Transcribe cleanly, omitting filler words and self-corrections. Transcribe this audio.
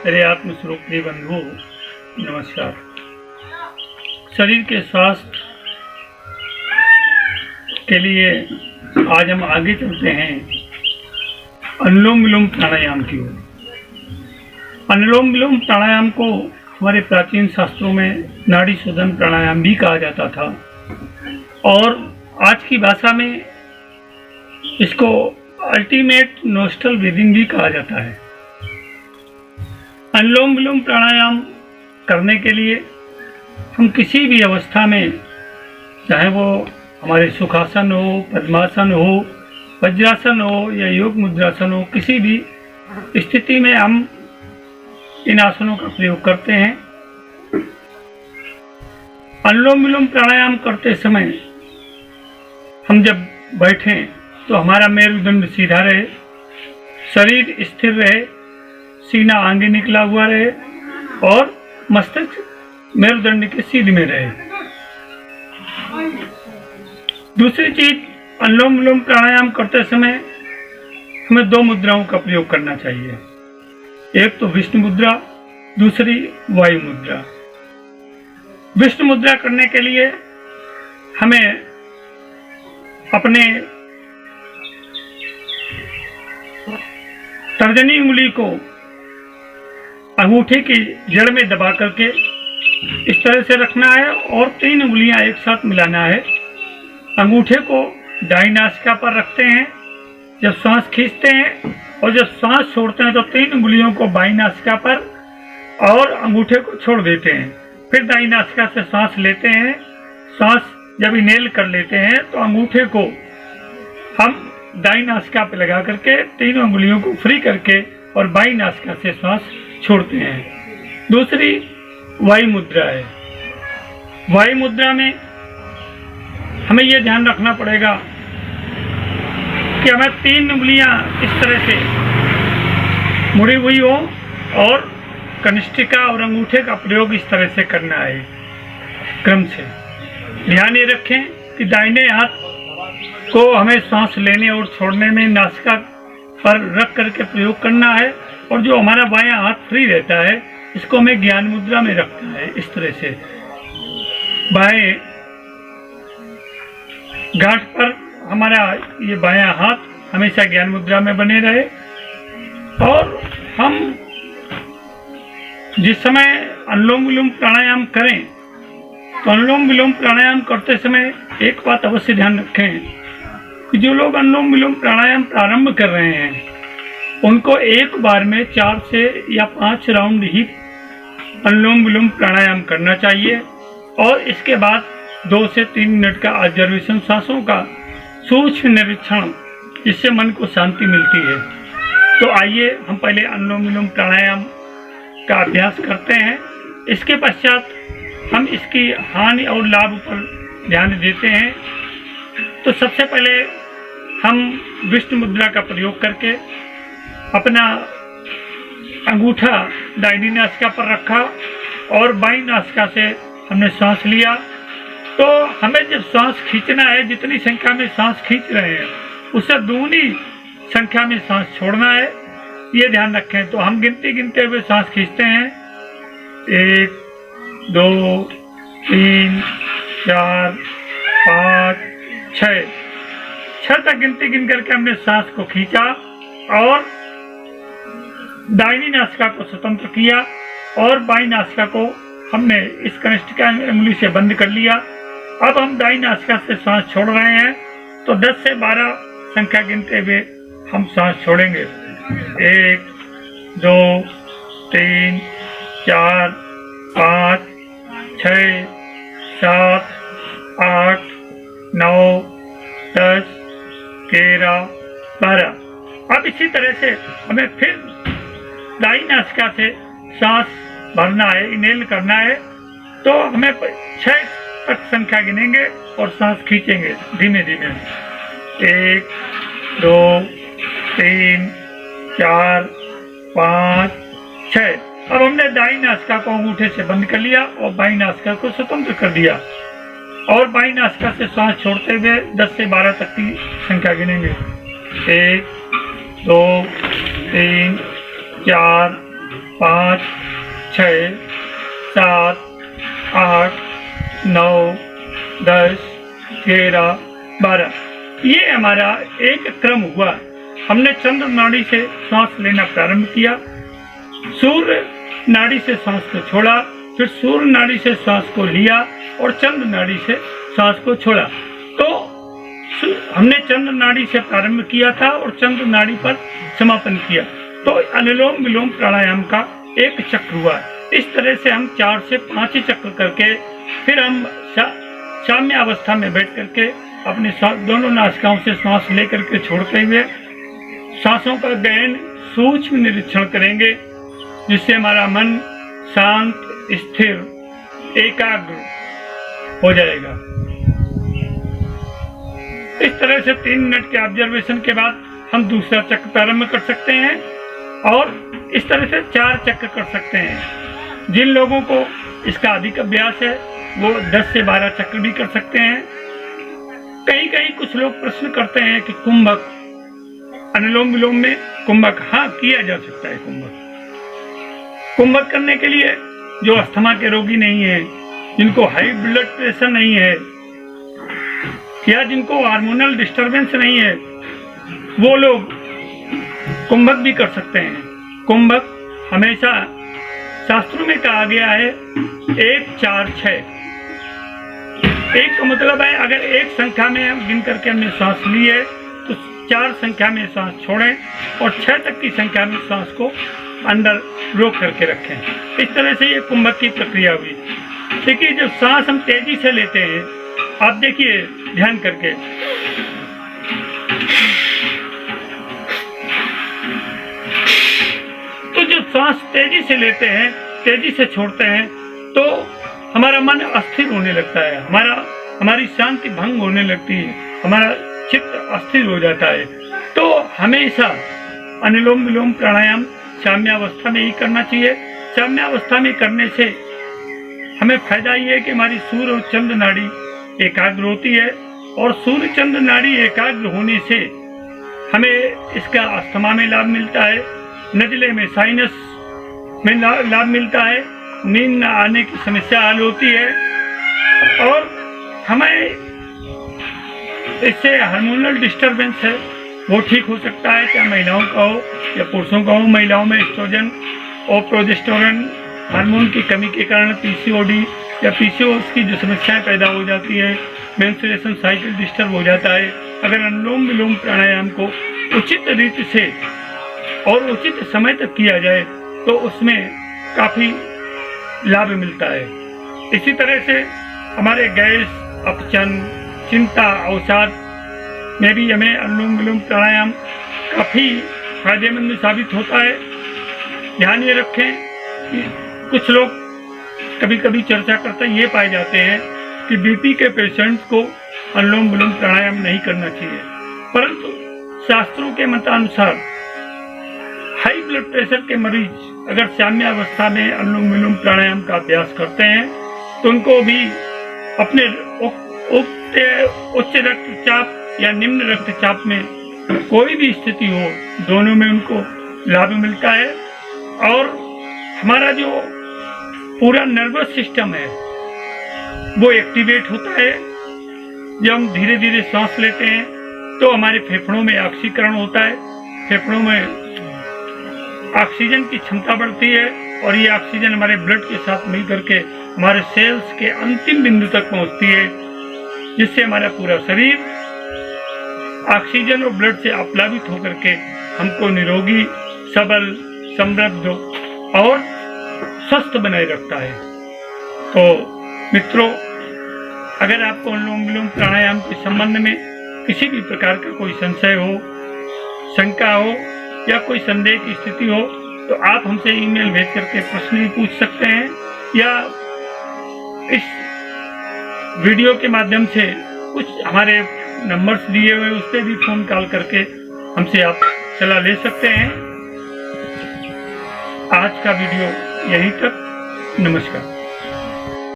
मेरे आत्म स्वरूप प्रिय बंधु नमस्कार। शरीर के स्वास्थ्य के लिए आज हम आगे चलते हैं अनुलोम विलोम प्राणायाम की ओर। अनुलोम विलोम प्राणायाम को हमारे प्राचीन शास्त्रों में नाड़ी शोधन प्राणायाम भी कहा जाता था और आज की भाषा में इसको अल्टीमेट नोस्ट्रल ब्रीदिंग भी कहा जाता है। अनुलोम विलोम प्राणायाम करने के लिए हम किसी भी अवस्था में, चाहे वो हमारे सुखासन हो, पद्मासन हो, वज्रासन हो या योग मुद्रासन हो, किसी भी स्थिति में हम इन आसनों का प्रयोग करते हैं। अनुलोम विलोम प्राणायाम करते समय हम जब बैठें तो हमारा मेरुदंड सीधा रहे, शरीर स्थिर रहे, सीना आगे निकला हुआ रहे और मस्तिष्क मेरुदंड के सीध में रहे। दूसरी चीज, अनुलोम विलोम प्राणायाम करते समय हमें दो मुद्राओं का प्रयोग करना चाहिए। एक तो विष्णु मुद्रा, दूसरी वायु मुद्रा। विष्णु मुद्रा करने के लिए हमें अपने तर्जनी उंगली को अंगूठे की जड़ में दबा करके इस तरह से रखना है और 3 उंगलियां एक साथ मिलाना है। अंगूठे को दाईं नासिका पर रखते हैं जब सांस खींचते हैं, और जब सांस छोड़ते हैं तो 3 उंगलियों को बाईं नासिका पर और अंगूठे को छोड़ देते हैं। फिर दाईं नासिका से सांस लेते हैं। सांस जब इनहेल कर लेते हैं तो अंगूठे को हम दाईं नासिका पर लगा करके 3 उंगलियों को फ्री करके और बाईं नासिका से सांस छोड़ते हैं। दूसरी वायु मुद्रा है। वायु मुद्रा में हमें यह ध्यान रखना पड़ेगा कि हमें 3 उंगलियां इस तरह से मुड़ी हुई हो और कनिष्ठिका और अंगूठे का प्रयोग इस तरह से करना है क्रम से। ध्यान ये रखें कि दाहिने हाथ को हमें सांस लेने और छोड़ने में नासिका पर रख करके प्रयोग करना है, और जो हमारा बायां हाथ फ्री रहता है इसको हमें ज्ञान मुद्रा में रखना है। इस तरह से बाएं गांठ पर हमारा ये बायां हाथ हमेशा ज्ञान मुद्रा में बने रहे। और हम जिस समय अनुलोम विलोम प्राणायाम करें तो अनुलोम विलोम प्राणायाम करते समय एक बात अवश्य ध्यान रखें कि जो लोग अनुलोम विलोम प्राणायाम प्रारंभ कर रहे हैं उनको एक बार में 4 से या 5 राउंड ही अनुलोम विलोम प्राणायाम करना चाहिए और इसके बाद 2 से 3 मिनट का ऑब्जर्वेशन, सांसों का सूक्ष्म निरीक्षण, जिससे मन को शांति मिलती है। तो आइए हम पहले अनुलोम विलोम प्राणायाम का अभ्यास करते हैं। इसके पश्चात हम इसकी हानि और लाभ पर ध्यान देते हैं। तो सबसे पहले हम विष्णु मुद्रा का प्रयोग करके अपना अंगूठा दाहिनी नासिका पर रखा और बाईं नासिका से हमने सांस लिया। तो हमें जब सांस खींचना है, जितनी संख्या में सांस खींच रहे हैं उससे दूनी संख्या में सांस छोड़ना है, ये ध्यान रखें। तो हम गिनते हुए सांस खींचते हैं। 1 2 3 4 5 6 तक गिन करके हमने सांस को खींचा और दाहिनी नासिका को स्वतंत्र किया और बाईं नासिका को हमने इस कनिष्ठिका उंगली से बंद कर लिया। अब हम दाईं नासिका से सांस छोड़ रहे हैं, तो 10 से 12 संख्या गिनते हुए हम सांस छोड़ेंगे। 1 2 3 4 5 6 7 8 9 10 11 12। अब इसी तरह से हमें फिर दाईं नासिका से सांस भरना है, इनहेल करना है। तो हमें 6 तक संख्या गिनेंगे और सांस खींचेंगे धीमे धीमे। 1 2 3 4 5 6। अब हमने दाईं नासिका को अंगूठे से बंद कर लिया और बाईं नासिका को स्वतंत्र कर दिया और बाईं नासिका से सांस छोड़ते हुए 10 से 12 तक की संख्या गिनेंगे। 1 2 3 4 5, 6, 7, 8, 9, 10, 11, 12। ये हमारा एक क्रम हुआ। हमने चंद्र नाड़ी से सांस लेना प्रारंभ किया, सूर्य नाड़ी से सांस को छोड़ा, फिर सूर्य नाड़ी से सांस को लिया और चंद्र नाड़ी से सांस को छोड़ा। तो हमने चंद्र नाड़ी से प्रारंभ किया था और चंद्र नाड़ी पर समापन किया। तो अनुलोम विलोम प्राणायाम का एक चक्र हुआ। इस तरह से हम 4 से 5 चक्र करके फिर हम साम्य अवस्था में बैठ करके अपने दोनों नासिकाओं से सांस लेकर के छोड़ते हुए सांसों का गहन सूक्ष्म निरीक्षण करेंगे, जिससे हमारा मन शांत, स्थिर, एकाग्र हो जाएगा। इस तरह से 3 मिनट के ऑब्जर्वेशन के बाद हम दूसरा चक्र प्रारंभ कर सकते हैं और इस तरह से 4 चक्र कर सकते हैं। जिन लोगों को इसका अधिक अभ्यास है वो 10 से 12 चक्र भी कर सकते हैं। कहीं कुछ लोग प्रश्न करते हैं कि कुंभक, अनुलोम विलोम में कुंभक, हाँ किया जा सकता है। कुंभक करने के लिए जो अस्थमा के रोगी नहीं है, जिनको हाई ब्लड प्रेशर नहीं है या जिनको हार्मोनल डिस्टरबेंस नहीं है, वो लोग कुंभक भी कर सकते हैं। कुंभक हमेशा शास्त्रों में कहा गया है 1, 4, 6। 1 का मतलब है अगर 1 संख्या में हम गिन करके हमने सांस ली है तो 4 संख्या में सांस छोड़ें और 6 तक की संख्या में सांस को अंदर रोक करके रखें। इस तरह से ये कुंभक की प्रक्रिया हुई। देखिए जब सांस हम तेजी से लेते हैं, आप देखिए ध्यान करके, तो जब सांस तेजी से लेते हैं, तेजी से छोड़ते हैं, तो हमारा मन अस्थिर होने लगता है, हमारी शांति भंग होने लगती है, हमारा चित्त अस्थिर हो जाता है। तो हमेशा अनुलोम विलोम प्राणायाम साम्यावस्था में ही करना चाहिए। साम्यावस्था में करने से हमें फायदा ये है कि हमारी सूर्य और चंद्र नाड़ी एकाग्र होती है और सूर्य चंद्र नाड़ी एकाग्र होने से हमें इसका अस्थमा में लाभ मिलता है, नजले में, साइनस में लाभ मिलता है, नींद न आने की समस्या हल होती है और हमें इससे हार्मोनल डिस्टरबेंस है वो ठीक हो सकता है, चाहे महिलाओं का हो या पुरुषों का हो। महिलाओं में एस्ट्रोजन और प्रोजेस्टेरोन हार्मोन की कमी के कारण पीसीओडी या पीसीओएस की जो समस्याएं पैदा हो जाती है, मेंस्ट्रुएशन साइकिल डिस्टर्ब हो जाता है। अगर अनुलोम विलोम प्राणायाम को उचित रीति से और उचित समय तक किया जाए तो उसमें काफ़ी लाभ मिलता है। इसी तरह से हमारे गैस, अपचन, चिंता, अवसाद में भी हमें अनुलोम विलोम प्राणायाम काफ़ी फायदेमंद साबित होता है। ध्यान ये रखें कि कुछ लोग कभी कभी चर्चा करते ये पाए जाते हैं कि बीपी के पेशेंट्स को अनुलोम विलोम प्राणायाम नहीं करना चाहिए, परंतु शास्त्रों के मतानुसार हाई ब्लड प्रेशर के मरीज अगर साम्य अवस्था में अनुलोम विलोम प्राणायाम का अभ्यास करते हैं तो उनको भी अपने उच्च रक्तचाप या निम्न रक्तचाप में कोई भी स्थिति हो, दोनों में उनको लाभ मिलता है और हमारा जो पूरा नर्वस सिस्टम है वो एक्टिवेट होता है। जब हम धीरे धीरे सांस लेते हैं तो हमारे फेफड़ों में ऑक्सीकरण होता है, फेफड़ों में ऑक्सीजन की क्षमता बढ़ती है और ये ऑक्सीजन हमारे ब्लड के साथ मिल करके हमारे सेल्स के अंतिम बिंदु तक पहुंचती है, जिससे हमारा पूरा शरीर ऑक्सीजन और ब्लड से आप्लावित होकर के हमको निरोगी, सबल, समृद्ध और स्वस्थ बनाए रखता है। तो मित्रों, अगर आपको अनुलोम विलोम प्राणायाम के संबंध में किसी भी प्रकार का कोई संशय हो, शंका हो या कोई संदेह की स्थिति हो तो आप हमसे ईमेल भेज करके प्रश्न भी पूछ सकते हैं या इस वीडियो के माध्यम से कुछ हमारे नंबर्स दिए हुए उस पर भी फोन कॉल करके हमसे आप सलाह ले सकते हैं। आज का वीडियो यहीं तक। नमस्कार।